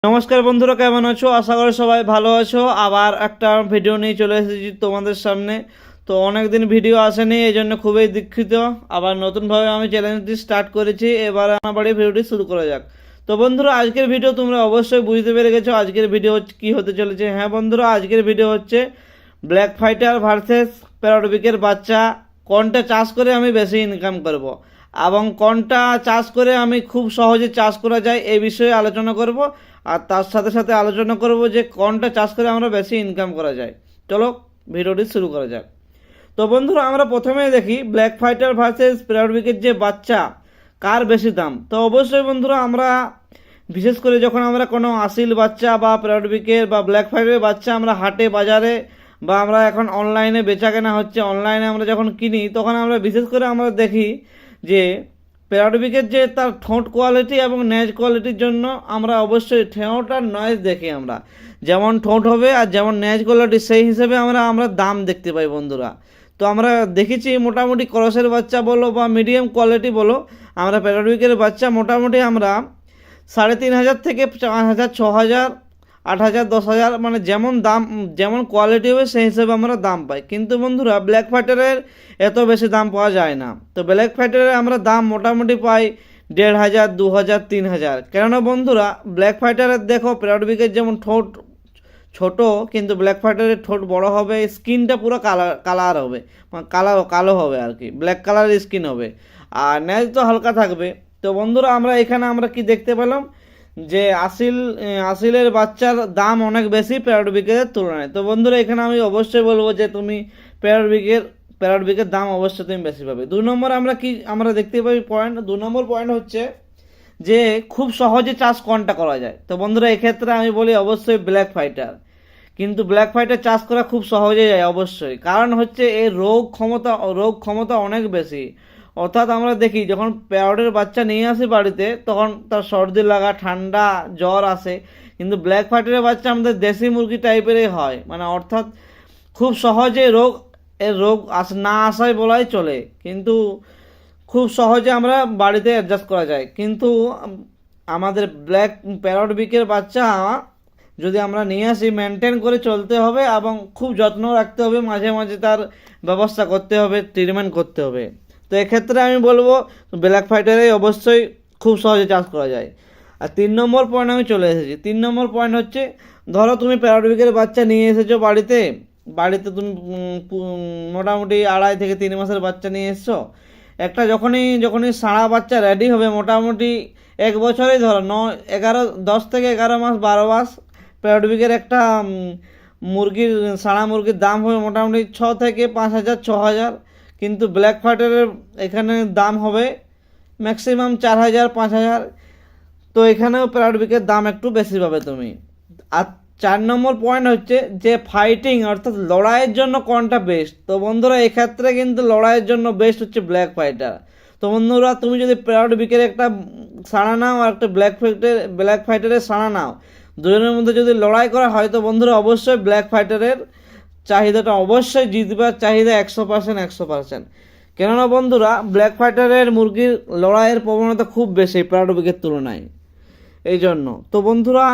নমস্কার বন্ধুরা, কেমন আছো? আশা করি সবাই ভালো আছো। আবার একটা ভিডিও নিয়ে চলে এসেছি তোমাদের সামনে। তো অনেকদিন ভিডিও আসেনি, এই জন্য খুবই দুঃখিত। আবার নতুনভাবে আমি চ্যালেঞ্জটি স্টার্ট করেছি। এবার আমার বাড়ি ভিডিওটি শুরু করা যাক। তো বন্ধুরা, আজকের ভিডিও তোমরা অবশ্যই বুঝতে পেরে গেছো আজকের ভিডিও কি হতে চলেছে। হ্যাঁ বন্ধুরা, আজকের ভিডিও হচ্ছে ব্ল্যাক ফাইটার ভার্সেস প্যারোটবিকের বাচ্চা, কোনটা চাষ করে আমি বেশি ইনকাম করব এবং কোনটা চাষ করে আমি খুব সহজে চাষ করা যায় এই বিষয়ে আলোচনা করব। আর তার সাথে সাথে আলোচনা করব যে কোনটা চাষ করে আমরা বেশি ইনকাম করা যায়। চলো ভিডিওটি শুরু করা যাক। তো বন্ধুরা, আমরা প্রথমেই দেখি ব্ল্যাক ফাইটার ভার্সেস প্যারোটবিকের যে বাচ্চা, কার বেশি দাম। তো অবশ্যই বন্ধুরা, আমরা বিশেষ করে যখন আমরা কোনো আসিল বাচ্চা বা প্যারোটবিকের বা ব্ল্যাক ফাইটারের বাচ্চা আমরা হাটে বাজারে বা আমরা এখন অনলাইনে বেচা কেনা হচ্ছে, অনলাইনে আমরা যখন কিনি তখন আমরা বিশেষ করে আমরা দেখি যে প্যারোটবিকের যে তার ঠোঁট কোয়ালিটি এবং নেজ কোয়ালিটির জন্য আমরা অবশ্যই ঠোঁট আর নয়েজ দেখি। আমরা যেমন ঠোঁট হবে আর যেমন নেজ কোয়ালিটি সেই হিসেবে আমরা দাম দেখতে পাই বন্ধুরা। তো আমরা দেখেছি মোটামুটি ক্রসের বাচ্চা বলো বা মিডিয়াম কোয়ালিটি বলো, আমরা প্যারোটবিকের বাচ্চা মোটামুটি আমরা 3,500 থেকে 5,000, 6,000, 8,000, 10,000 মানে যেমন দাম যেমন কোয়ালিটি হবে সেই হিসেবে আমরা দাম পাই। কিন্তু বন্ধুরা, ব্ল্যাক ফাইটারের এত বেশি দাম পাওয়া যায় না। তো ব্ল্যাক ফাইটারের আমরা দাম মোটামুটি পাই 1,500, 2,000, 3,000। কেননা বন্ধুরা, ব্ল্যাক ফাইটারের দেখো প্যারোটবিকের যেমন ঠোঁট ছোট, কিন্তু ব্ল্যাক ফাইটারের ঠোঁট বড় হবে, স্কিনটা পুরো কালার হবে, মানে কালো হবে আর কি, ব্ল্যাক কালারের স্কিন হবে, আর নেজ তো হালকা থাকবে। তো বন্ধুরা, আমরা কি দেখতে পেলাম যে আসিলের বাচ্চার দাম অনেক বেশি প্যারোটবিকের তুলনায়। তো বন্ধুরা, এখানে আমি অবশ্যই বলবো যে তুমি প্যারোটবিকের দাম অবশ্যই তুমি বেশি পাবে। 2 নম্বর আমরা দেখতে পাই পয়েন্ট। 2 নম্বর পয়েন্ট হচ্ছে যে খুব সহজে চাষ কোনটা করা যায়। তো বন্ধুরা, এক্ষেত্রে আমি বলি অবশ্যই ব্ল্যাক ফাইটার। কিন্তু ব্ল্যাক ফাইটার চাষ করা খুব সহজে যায় অবশ্যই, কারণ হচ্ছে এর রোগ ক্ষমতা অনেক বেশি। অর্থাৎ আমরা দেখি যখন প্যারটের বাচ্চা নিয়ে আসি বাড়িতে তখন তার সর্দি লাগা, ঠান্ডা, জ্বর আসে। কিন্তু ব্ল্যাক ফাইটারের বাচ্চা আমাদের দেশি মুরগি টাইপেরই হয়, মানে অর্থাৎ খুব সহজে রোগ না আসাই বলাই চলে। কিন্তু খুব সহজে আমরা বাড়িতে অ্যাডজাস্ট করা যায়। কিন্তু আমাদের ব্ল্যাক প্যারোটবিকের বাচ্চা যদি আমরা নিয়ে আসি, মেনটেন করে চলতে হবে এবং খুব যত্ন রাখতে হবে, মাঝে মাঝে তার ব্যবস্থা করতে হবে, ট্রিটমেন্ট করতে হবে। তো এক্ষেত্রে আমি বলবো ব্ল্যাক ফাইটারে অবশ্যই খুব সহজে চাষ করা যায়। আর 3 নম্বর পয়েন্ট আমি চলে এসেছি। 3 নম্বর পয়েন্ট হচ্ছে, ধরো তুমি প্যারোটবিকের বাচ্চা নিয়ে এসেছো বাড়িতে তুমি মোটামুটি 2.5 থেকে 3 মাসের বাচ্চা নিয়ে এসছো। একটা যখনই সাড়া বাচ্চা রেডি হবে, মোটামুটি 1 বছরেই ধরো 10 থেকে 11 মাস, 12 মাস প্যারোটবিকের একটা সাড়া মুরগির দাম হবে মোটামুটি 6 থেকে 5,000, 6,000। কিন্তু ব্ল্যাক ফাইটারের এখানে দাম হবে ম্যাক্সিমাম 4,000, 5,000। তো এখানেও প্যারোটবিকের দাম একটু বেশি পাবে তুমি। আর 4 নম্বর পয়েন্ট হচ্ছে যে ফাইটিং অর্থাৎ লড়াইয়ের জন্য কোনটা বেস্ট। তো বন্ধুরা, এক্ষেত্রে কিন্তু লড়াইয়ের জন্য বেস্ট হচ্ছে ব্ল্যাক ফাইটার। তো বন্ধুরা, তুমি যদি প্যারোটবিকের একটা সাড়া নাও আর একটা ব্ল্যাক ফাইটারের সাড়া নাও, দুজনের মধ্যে যদি লড়াই করা হয়, তো বন্ধুরা অবশ্যই ব্ল্যাক ফাইটারের চাহিদাটা অবশ্যই জিতবার চাহিদা 100%, 100%। কেননা বন্ধুরা, ব্ল্যাক ফাইটারের মুরগির লড়াইয়ের প্রবণতা খুব বেশি প্যারোটবিকের তুলনায়, এই জন্য। তো বন্ধুরা,